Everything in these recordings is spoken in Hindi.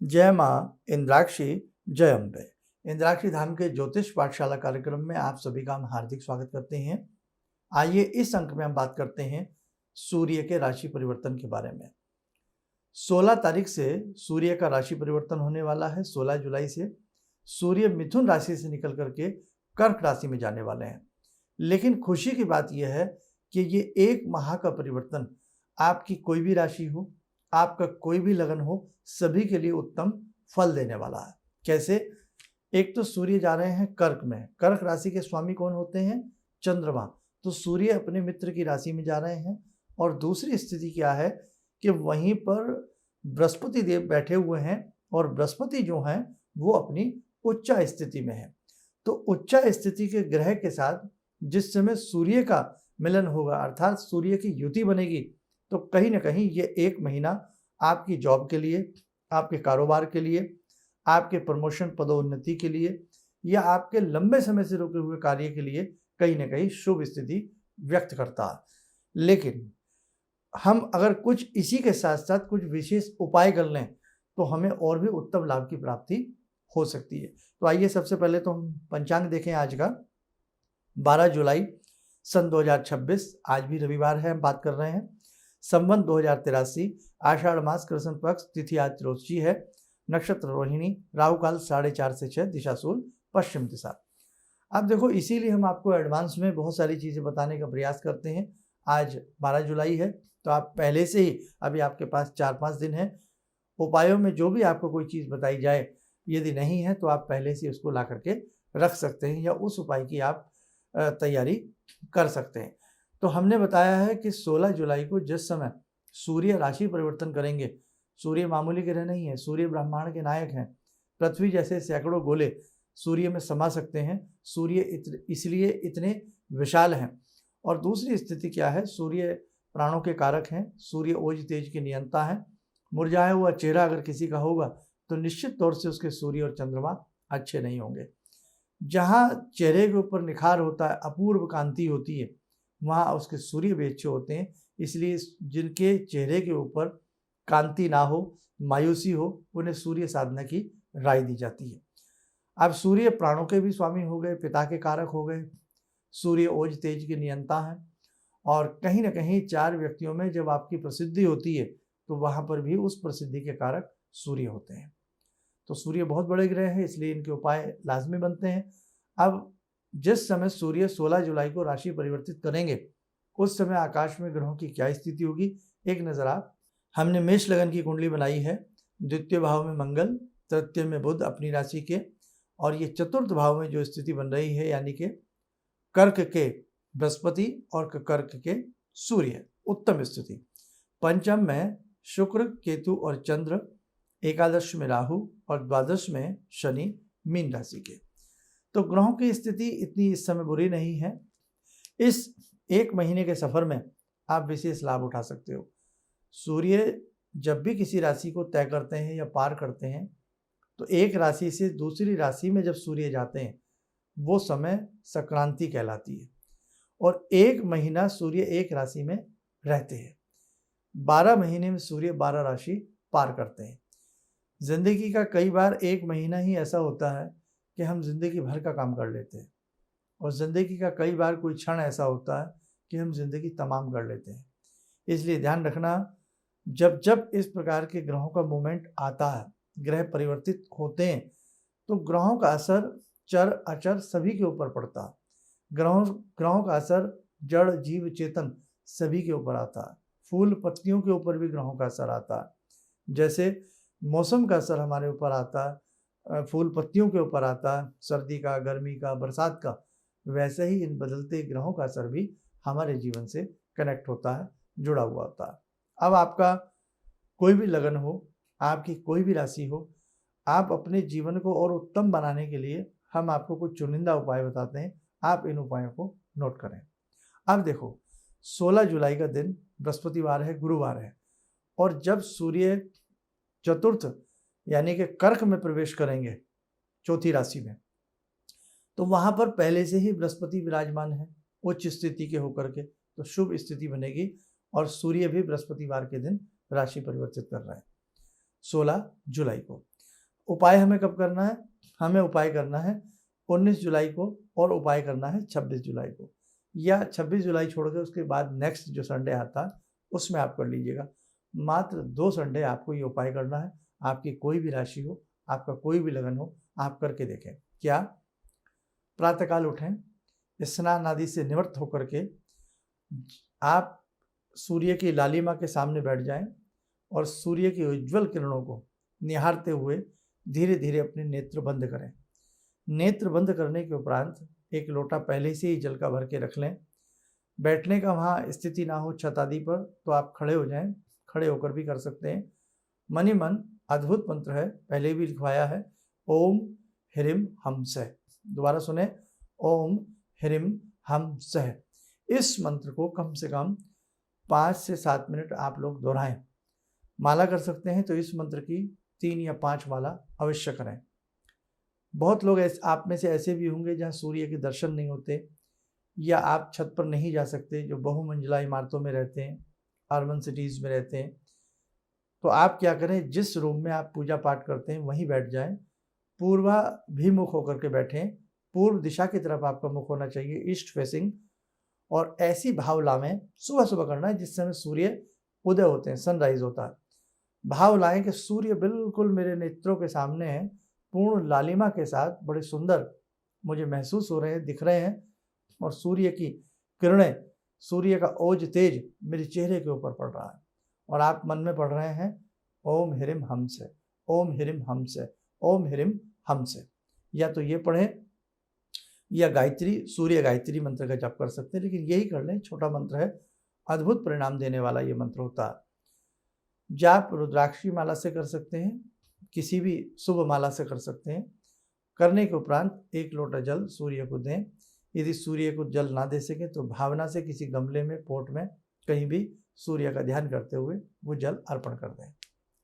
जय माँ इंद्राक्षी, जय अम्बे। इंद्राक्षी धाम के ज्योतिष पाठशाला कार्यक्रम में आप सभी का हम हार्दिक स्वागत करते हैं। आइए इस अंक में हम बात करते हैं सूर्य के राशि परिवर्तन के बारे में। 16 तारीख से सूर्य का राशि परिवर्तन होने वाला है। 16 जुलाई से सूर्य मिथुन राशि से निकल करके कर्क राशि में जाने वाले हैं। लेकिन खुशी की बात यह है कि ये एक माह का परिवर्तन आपकी कोई भी राशि हो, आपका कोई भी लगन हो, सभी के लिए उत्तम फल देने वाला है। कैसे? एक तो सूर्य जा रहे हैं कर्क में। कर्क राशि के स्वामी कौन होते हैं? चंद्रमा। तो सूर्य अपने मित्र की राशि में जा रहे हैं। और दूसरी स्थिति क्या है कि वहीं पर बृहस्पति देव बैठे हुए हैं और बृहस्पति जो हैं वो अपनी उच्च स्थिति में है। तो उच्च स्थिति के ग्रह के साथ जिस समय सूर्य का मिलन होगा, अर्थात सूर्य की युति बनेगी, तो कहीं ना कहीं ये एक महीना आपकी जॉब के लिए, आपके कारोबार के लिए, आपके प्रमोशन पदोन्नति के लिए या आपके लंबे समय से रुके हुए कार्य के लिए कहीं ना कहीं शुभ स्थिति व्यक्त करता है। लेकिन हम अगर कुछ इसी के साथ साथ कुछ विशेष उपाय कर लें तो हमें और भी उत्तम लाभ की प्राप्ति हो सकती है। तो आइए सबसे पहले तो हम पंचांग देखें आज का। 12 जुलाई सन 2026, आज भी रविवार है, हम बात कर रहे हैं। संवत 2083, आषाढ़ मास, कृष्ण पक्ष, तिथि आज त्रोदशी है, नक्षत्र रोहिणी, राहु काल 4:30 से 6, दिशा शूल पश्चिम दिशा। अब देखो, इसीलिए हम आपको एडवांस में बहुत सारी चीज़ें बताने का प्रयास करते हैं। आज 12 जुलाई है, तो आप पहले से ही, अभी आपके पास 4-5 दिन है, उपायों में जो भी आपको कोई चीज़ बताई जाए, यदि नहीं है तो आप पहले से उसको ला करके रख सकते हैं या उस उपाय की आप तैयारी कर सकते हैं। तो हमने बताया है कि 16 जुलाई को जिस समय सूर्य राशि परिवर्तन करेंगे, सूर्य मामूली ग्रह नहीं है, सूर्य ब्रह्मांड के नायक हैं। पृथ्वी जैसे सैकड़ों गोले सूर्य में समा सकते हैं। सूर्य इसलिए इतने विशाल हैं। और दूसरी स्थिति क्या है? सूर्य प्राणों के कारक हैं, सूर्य ओज तेज के नियंता हैं। मुरझाया हुआ चेहरा अगर किसी का होगा तो निश्चित तौर से उसके सूर्य और चंद्रमा अच्छे नहीं होंगे। जहाँ चेहरे के ऊपर निखार होता है, अपूर्व कांति होती है, वहाँ उसके सूर्य भी अच्छे होते हैं। इसलिए जिनके चेहरे के ऊपर कांति ना हो, मायूसी हो, उन्हें सूर्य साधना की राय दी जाती है। अब सूर्य प्राणों के भी स्वामी हो गए, पिता के कारक हो गए, सूर्य ओज तेज के नियंता हैं। और कहीं ना कहीं 4 व्यक्तियों में जब आपकी प्रसिद्धि होती है तो वहाँ पर भी उस प्रसिद्धि के कारक सूर्य होते हैं। तो सूर्य बहुत बड़े ग्रह है, इसलिए इनके उपाय लाजमी बनते हैं। अब जिस समय सूर्य 16 जुलाई को राशि परिवर्तित करेंगे, उस समय आकाश में ग्रहों की क्या स्थिति होगी, एक नज़र आप। हमने मेष लगन की कुंडली बनाई है। द्वितीय भाव में मंगल, तृतीय में बुध अपनी राशि के, और ये चतुर्थ भाव में जो स्थिति बन रही है, यानी कि कर्क के बृहस्पति और कर्क के सूर्य, उत्तम स्थिति। पंचम में शुक्र, केतु और चंद्र, एकादश में राहु और द्वादश में शनि मीन राशि के। तो ग्रहों की स्थिति इतनी इस समय बुरी नहीं है। इस एक महीने के सफर में आप विशेष लाभ उठा सकते हो। सूर्य जब भी किसी राशि को तय करते हैं या पार करते हैं, तो एक राशि से दूसरी राशि में जब सूर्य जाते हैं, वो समय संक्रांति कहलाती है। और एक महीना सूर्य एक राशि में रहते हैं। 12 महीने में सूर्य 12 राशि पार करते हैं। जिंदगी का कई बार एक महीना ही ऐसा होता है कि हम जिंदगी भर का काम कर लेते हैं, और ज़िंदगी का कई बार कोई क्षण ऐसा होता है कि हम जिंदगी तमाम कर लेते हैं। इसलिए ध्यान रखना, जब जब इस प्रकार के ग्रहों का मूवमेंट आता है, ग्रह परिवर्तित होते हैं, तो ग्रहों का असर चर अचर सभी के ऊपर पड़ता है। ग्रहों का असर जड़ जीव चेतन सभी के ऊपर आता है। फूल पत्तियों के ऊपर भी ग्रहों का असर आता है। जैसे मौसम का असर हमारे ऊपर आता है, फूल पत्तियों के ऊपर आता है, सर्दी का, गर्मी का, बरसात का, वैसे ही इन बदलते ग्रहों का असर भी हमारे जीवन से कनेक्ट होता है, जुड़ा हुआ होता है। अब आपका कोई भी लगन हो, आपकी कोई भी राशि हो, आप अपने जीवन को और उत्तम बनाने के लिए हम आपको कुछ चुनिंदा उपाय बताते हैं। आप इन उपायों को नोट करें। अब देखो, 16 जुलाई का दिन बृहस्पतिवार है, गुरुवार है, और जब सूर्य चतुर्थ यानी कि कर्क में प्रवेश करेंगे, चौथी राशि में, तो वहां पर पहले से ही बृहस्पति विराजमान है उच्च स्थिति के होकर के, तो शुभ स्थिति बनेगी। और सूर्य भी बृहस्पतिवार के दिन राशि परिवर्तित कर रहा है 16 जुलाई को। उपाय हमें कब करना है? हमें उपाय करना है 19 जुलाई को और उपाय करना है 26 जुलाई को, या 26 जुलाई छोड़ के उसके बाद नेक्स्ट जो संडे आता है उसमें आप कर लीजिएगा। मात्र 2 संडे आपको ये उपाय करना है। आपकी कोई भी राशि हो, आपका कोई भी लगन हो, आप करके देखें। क्या? प्रातःकाल उठें, स्नान आदि से निवृत्त होकर के आप सूर्य की लालिमा के सामने बैठ जाएं और सूर्य की उज्ज्वल किरणों को निहारते हुए धीरे धीरे अपने नेत्र बंद करें। नेत्र बंद करने के उपरांत एक लोटा पहले से ही जल का भर के रख लें। बैठने का वहाँ स्थिति ना हो छत आदि पर तो आप खड़े हो जाएं, खड़े होकर भी कर सकते हैं। मन ही मन अद्भुत मंत्र है, पहले भी लिखवाया है, ओम ह्रीम हम सह। दोबारा सुने, ओम ह्रीम हम सह। इस मंत्र को कम से कम 5 से 7 मिनट आप लोग दोहराएं। माला कर सकते हैं तो इस मंत्र की 3 या 5 माला अवश्य करें। बहुत लोग आप में से ऐसे भी होंगे जहाँ सूर्य के दर्शन नहीं होते, या आप छत पर नहीं जा सकते, जो बहुमंजिला इमारतों में रहते हैं, अर्बन सिटीज़ में रहते हैं। तो आप क्या करें, जिस रूम में आप पूजा पाठ करते हैं वहीं बैठ जाएं, पूर्वाभिमुख होकर के बैठें। पूर्व दिशा की तरफ आपका मुख होना चाहिए, ईस्ट फेसिंग। और ऐसी भाव लाएं, सुबह सुबह करना है जिस समय सूर्य उदय होते हैं, सनराइज होता है। भाव लाएं कि सूर्य बिल्कुल मेरे नेत्रों के सामने है, पूर्ण लालिमा के साथ बड़े सुंदर मुझे महसूस हो रहे हैं, दिख रहे हैं, और सूर्य की किरणें, सूर्य का ओज तेज मेरे चेहरे के ऊपर पड़ रहा है। और आप मन में पढ़ रहे हैं, ओम ह्रीम हम से, ओम ह्रीम हम से, ओम ह्रीम हम से। या तो ये पढ़ें या गायत्री, सूर्य गायत्री मंत्र का जप कर सकते हैं, लेकिन यही कर लें, छोटा मंत्र है, अद्भुत परिणाम देने वाला ये मंत्र होता है। जाप रुद्राक्षी माला से कर सकते हैं, किसी भी शुभ माला से कर सकते हैं। करने के उपरांत 1 लोटा जल सूर्य को दें। यदि सूर्य को जल ना दे सके तो भावना से किसी गमले में, पोट में, कहीं भी सूर्य का ध्यान करते हुए वो जल अर्पण कर दें।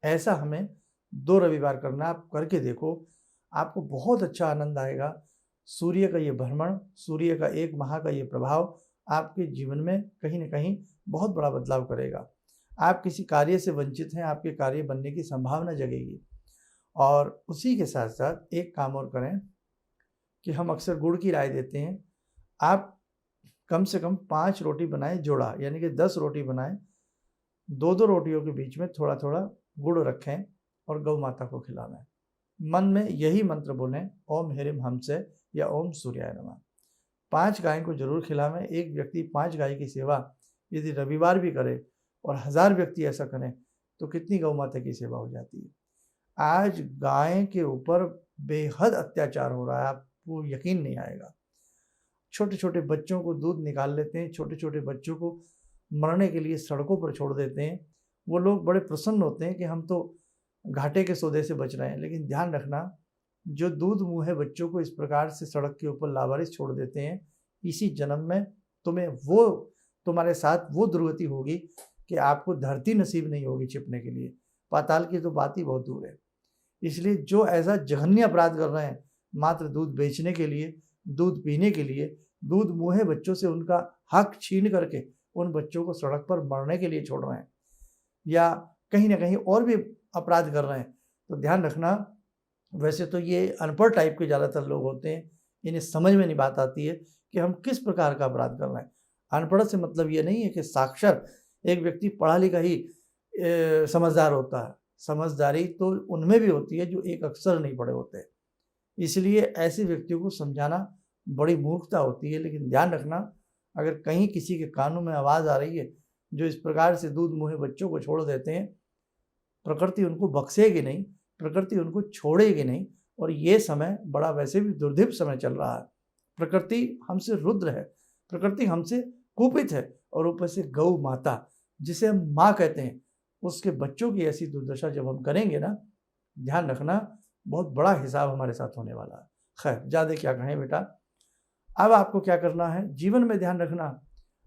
ऐसा हमें 2 रविवार करना, आप करके देखो, आपको बहुत अच्छा आनंद आएगा। सूर्य का ये भ्रमण, सूर्य का 1 माह का ये प्रभाव आपके जीवन में कहीं ना कहीं बहुत बड़ा बदलाव करेगा। आप किसी कार्य से वंचित हैं, आपके कार्य बनने की संभावना जगेगी। और उसी के साथ साथ एक काम और करें कि हम अक्सर गुड़ की राय देते हैं। आप कम से कम 5 रोटी बनाएं, जोड़ा, यानी कि 10 रोटी बनाएं, 2-2 रोटियों के बीच में थोड़ा थोड़ा गुड़ रखें और गौ माता को खिलावें। मन में यही मंत्र बोलें, ओम ह्रीम हम से या ओम सूर्याय नमः। 5 गाय को जरूर खिलावें। एक व्यक्ति 5 गाय की सेवा यदि रविवार भी करे और 1000 व्यक्ति ऐसा करें तो कितनी गौ माता की सेवा हो जाती है। आज गाय के ऊपर बेहद अत्याचार हो रहा है, आपको यकीन नहीं आएगा। छोटे छोटे बच्चों को दूध निकाल लेते हैं, छोटे छोटे बच्चों को मरने के लिए सड़कों पर छोड़ देते हैं। वो लोग बड़े प्रसन्न होते हैं कि हम तो घाटे के सौदे से बच रहे हैं, लेकिन ध्यान रखना, जो दूध मुँहे बच्चों को इस प्रकार से सड़क के ऊपर लावारिस छोड़ देते हैं, इसी जन्म में तुम्हारे साथ वो दुर्गति होगी कि आपको धरती नसीब नहीं होगी छिपने के लिए। पाताल की तो बात ही बहुत दूर है। इसलिए जो ऐसा जघन्य अपराध कर रहे हैं, मात्र दूध बेचने के लिए, दूध पीने के लिए, दूध मुँहे बच्चों से उनका हक छीन करके उन बच्चों को सड़क पर मरने के लिए छोड़ रहे हैं, या कहीं ना कहीं और भी अपराध कर रहे हैं, तो ध्यान रखना। वैसे तो ये अनपढ़ टाइप के ज़्यादातर लोग होते हैं, इन्हें समझ में नहीं बात आती है कि हम किस प्रकार का अपराध कर रहे हैं। अनपढ़ से मतलब ये नहीं है कि साक्षर एक व्यक्ति पढ़ा लिखा ही समझदार होता है। समझदारी तो उनमें भी होती है जो एक अक्षर नहीं पढ़े होते। इसलिए ऐसे व्यक्तियों को समझाना बड़ी मूर्खता होती है। लेकिन ध्यान रखना, अगर कहीं किसी के कानों में आवाज़ आ रही है जो इस प्रकार से दूध मुँहे बच्चों को छोड़ देते हैं, प्रकृति उनको बख्शेगी नहीं, प्रकृति उनको छोड़ेगी नहीं। और ये समय बड़ा वैसे भी दुर्दिव समय चल रहा है। प्रकृति हमसे रुद्र है, प्रकृति हमसे कुपित है, और ऊपर से गौ माता जिसे हम माँ कहते हैं, उसके बच्चों की ऐसी दुर्दशा जब हम करेंगे ना, ध्यान रखना बहुत बड़ा हिसाब हमारे साथ होने वाला है। खैर, ज़्यादा क्या कहें बेटा। अब आपको क्या करना है, जीवन में ध्यान रखना,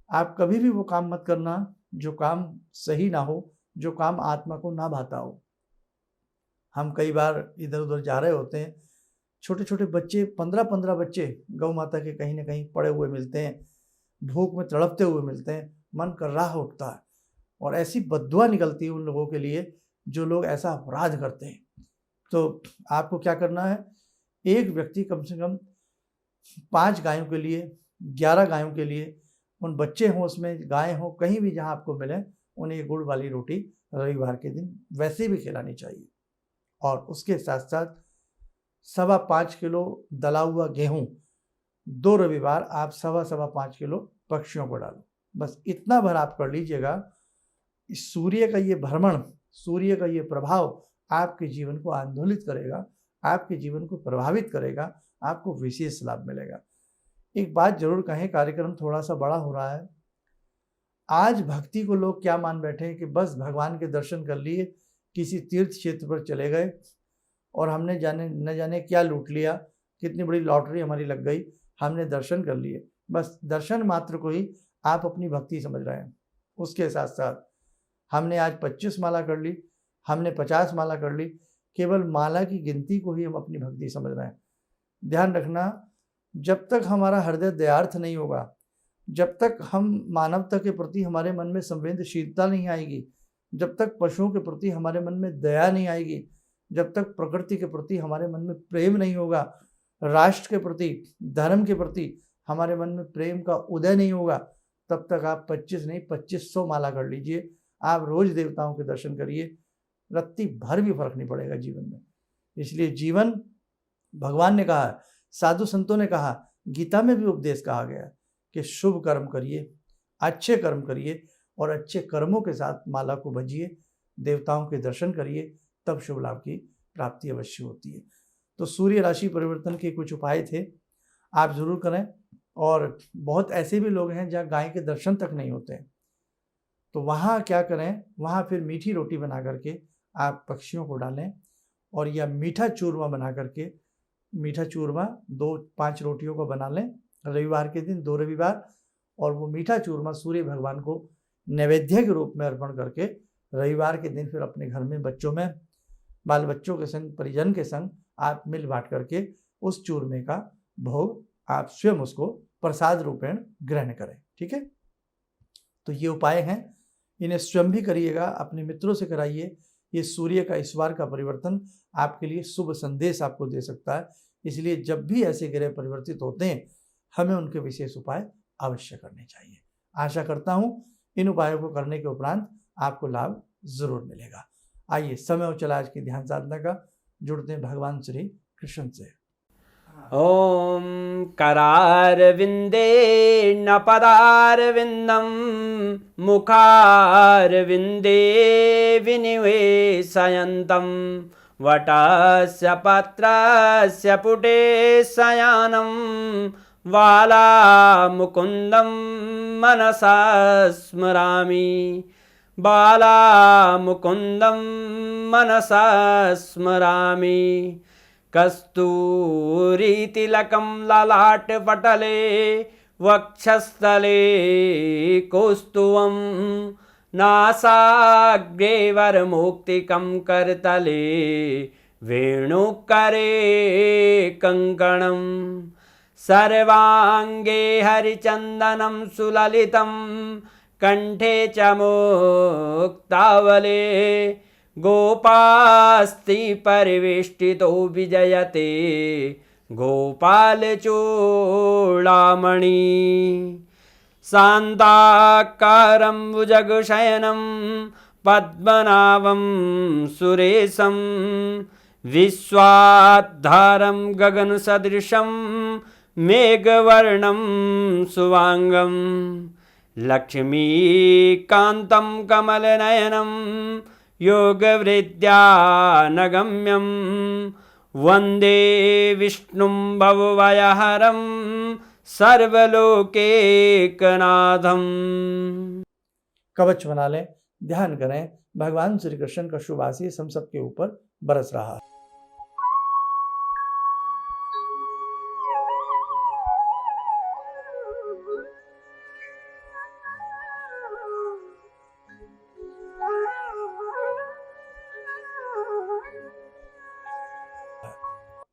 आप कभी भी वो काम मत करना जो काम सही ना हो, जो काम आत्मा को ना भाता हो। हम कई बार इधर उधर जा रहे होते हैं, छोटे छोटे बच्चे, 15-15 बच्चे गौ माता के कहीं ना कहीं पड़े हुए मिलते हैं, भूख में तड़पते हुए मिलते हैं, मन कर रहा उठता है। और ऐसी बद्दुआ निकलती है उन लोगों के लिए जो लोग ऐसा अपराध करते हैं। तो आपको क्या करना है, एक व्यक्ति कम से कम 5 गायों के लिए, 11 गायों के लिए, उन बच्चे हों उसमें, गाय हों, कहीं भी जहाँ आपको मिले, उन्हें ये गुड़ वाली रोटी रविवार के दिन वैसे भी खिलानी चाहिए। और उसके साथ साथ 5.25 किलो दला हुआ गेहूँ 2 रविवार आप 5.25 किलो पक्षियों को डालो। बस इतना भर आप कर लीजिएगा। इस सूर्य का ये भ्रमण, सूर्य का ये प्रभाव आपके जीवन को आंदोलित करेगा, आपके जीवन को प्रभावित करेगा, आपको विशेष लाभ मिलेगा। एक बात जरूर कहें, कार्यक्रम थोड़ा सा बड़ा हो रहा है। आज भक्ति को लोग क्या मान बैठे हैं कि बस भगवान के दर्शन कर लिए, किसी तीर्थ क्षेत्र पर चले गए और हमने न जाने क्या लूट लिया, कितनी बड़ी लॉटरी हमारी लग गई, हमने दर्शन कर लिए। बस दर्शन मात्र को ही आप अपनी भक्ति समझ रहे हैं। उसके साथ साथ हमने आज 25 माला कर ली, हमने 50 माला कर ली, केवल माला की गिनती को ही हम अपनी भक्ति समझ रहे हैं। ध्यान रखना, जब तक हमारा हृदय दयार्थ नहीं होगा, जब तक हम मानवता के प्रति हमारे मन में संवेदनशीलता नहीं आएगी, जब तक पशुओं के प्रति हमारे मन में दया नहीं आएगी, जब तक प्रकृति के प्रति हमारे मन में प्रेम नहीं होगा, राष्ट्र के प्रति, धर्म के प्रति हमारे मन में प्रेम का उदय नहीं होगा, तब तक आप 25 नहीं 2500 माला कर लीजिए। आप रोज देवताओं के दर्शन करिए, रत्ती भर भी फर्क नहीं पड़ेगा जीवन में। इसलिए जीवन, भगवान ने कहा, साधु संतों ने कहा, गीता में भी उपदेश कहा गया कि शुभ कर्म करिए, अच्छे कर्म करिए और अच्छे कर्मों के साथ माला को भजिए, देवताओं के दर्शन करिए, तब शुभ लाभ की प्राप्ति अवश्य होती है। तो सूर्य राशि परिवर्तन के कुछ उपाय थे, आप जरूर करें। और बहुत ऐसे भी लोग हैं जहाँ गाय के दर्शन तक नहीं होते हैं, तो वहाँ क्या करें, वहाँ फिर मीठी रोटी बना करके आप पक्षियों को डालें, और या मीठा चूरमा बना करके, मीठा चूरमा 2-5 रोटियों को बना लें रविवार के दिन, 2 रविवार, और वो मीठा चूरमा सूर्य भगवान को नैवेद्य के रूप में अर्पण करके रविवार के दिन फिर अपने घर में बच्चों में, बाल बच्चों के संग, परिजन के संग आप मिल बांट करके उस चूरमे का भोग आप स्वयं उसको प्रसाद रूपेण ग्रहण करें। ठीक है, तो ये उपाय हैं, इन्हें स्वयं भी करिएगा, अपने मित्रों से कराइए। ये सूर्य का इस बार का परिवर्तन आपके लिए शुभ संदेश आपको दे सकता है, इसलिए जब भी ऐसे ग्रह परिवर्तित होते हैं हमें उनके विशेष उपाय अवश्य करने चाहिए। आशा करता हूँ इन उपायों को करने के उपरांत आपको लाभ जरूर मिलेगा। आइए, समय हो चला आज की ध्यान साधना का, जुड़ते हैं भगवान श्री कृष्ण से। ॐ करारविन्दे न पदारविन्दं मुखारविन्दे विनिवेशयन्तं वटस्य पत्रस्य पुटे शयानं बालामुकुन्दं मनसा स्मरामि, बालामुकुन्दं मनसा स्मरामि। कस्तूरीतिलकं ललाटपटले वक्षस्थले कौस्तुभं नासाग्रे वरमौक्तिकं करतले वेणुकरे कङ्कणं सर्वाङ्गे हरिचन्दनं सुललितं कण्ठे च मुक्तावले गोपास्ति परिवेष्टितो विजयते गोपालचूडामणि शान्ताकारं भुजगशयनं पद्मनाभं सुरेशं विश्वाधारं गगनसदृशं मेघवर्णं शुभांगं लक्ष्मीकान्तं कमलनयनं योगवृद्ध्यानगम्यं वन्दे विष्णुं भवभयहरं सर्वलोकैकनाथं। कवच बना लें, ध्यान करें, भगवान श्री कृष्ण का शुभ आशीष हम सबके ऊपर बरस रहा है।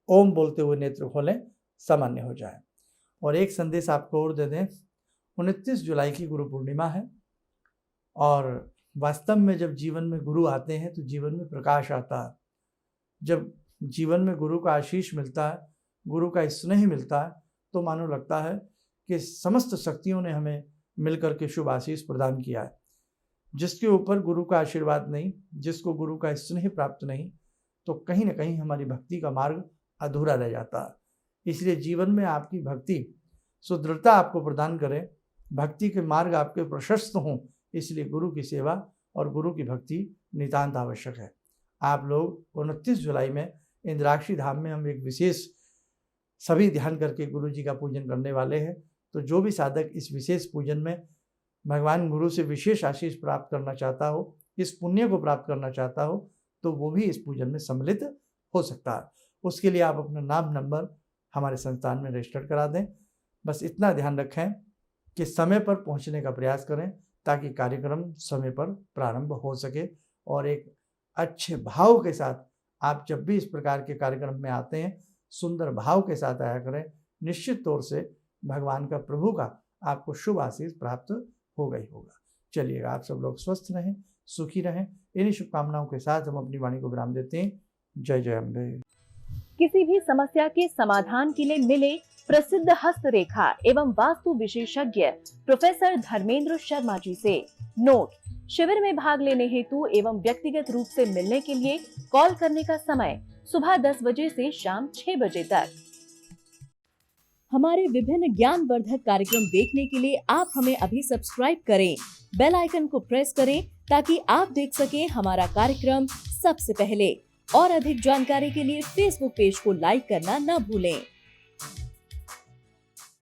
ओम बोलते हुए नेत्र खोलें, सामान्य हो जाए। और एक संदेश आपको और दे दें, 29 जुलाई की गुरु पूर्णिमा है, और वास्तव में जब जीवन में गुरु आते हैं तो जीवन में प्रकाश आता है। जब जीवन में गुरु का आशीष मिलता है, गुरु का स्नेह मिलता है, तो मानो लगता है कि समस्त शक्तियों ने हमें मिलकर के शुभ आशीष प्रदान किया है। जिसके ऊपर गुरु का आशीर्वाद नहीं, जिसको गुरु का स्नेह प्राप्त नहीं, तो कहीं ना कहीं हमारी भक्ति का मार्ग अधूरा रह जाता है। इसलिए जीवन में आपकी भक्ति सुदृढ़ता आपको प्रदान करे, भक्ति के मार्ग आपके प्रशस्त हों, इसलिए गुरु की सेवा और गुरु की भक्ति नितांत आवश्यक है। आप लोग 29 जुलाई में इंद्राक्षी धाम में हम एक विशेष सभी ध्यान करके गुरु जी का पूजन करने वाले हैं। तो जो भी साधक इस विशेष पूजन में भगवान गुरु से विशेष आशीष प्राप्त करना चाहता हो, इस पुण्य को प्राप्त करना चाहता हो, तो वो भी इस पूजन में सम्मिलित हो सकता है। उसके लिए आप अपना नाम नंबर हमारे संस्थान में रजिस्टर करा दें। बस इतना ध्यान रखें कि समय पर पहुंचने का प्रयास करें, ताकि कार्यक्रम समय पर प्रारंभ हो सके और एक अच्छे भाव के साथ आप जब भी इस प्रकार के कार्यक्रम में आते हैं, सुंदर भाव के साथ आया करें। निश्चित तौर से भगवान का, प्रभु का आपको शुभ आशीष प्राप्त होगा ही होगा। चलिएगा, आप सब लोग स्वस्थ रहें, सुखी रहें। इन्हीं शुभकामनाओं के साथ हम अपनी वाणी को विराम देते हैं। जय जय अम्बे। किसी भी समस्या के समाधान के लिए मिले प्रसिद्ध हस्तरेखा एवं वास्तु विशेषज्ञ प्रोफेसर धर्मेंद्र शर्मा जी से। नोट: शिविर में भाग लेने हेतु एवं व्यक्तिगत रूप से मिलने के लिए कॉल करने का समय सुबह 10 बजे से शाम 6 बजे तक। हमारे विभिन्न ज्ञानवर्धक कार्यक्रम देखने के लिए आप हमें अभी सब्सक्राइब करें, बेल आइकन को प्रेस करें, ताकि आप देख सकें हमारा कार्यक्रम सबसे पहले। और अधिक जानकारी के लिए फेसबुक पेज को लाइक करना न भूलें।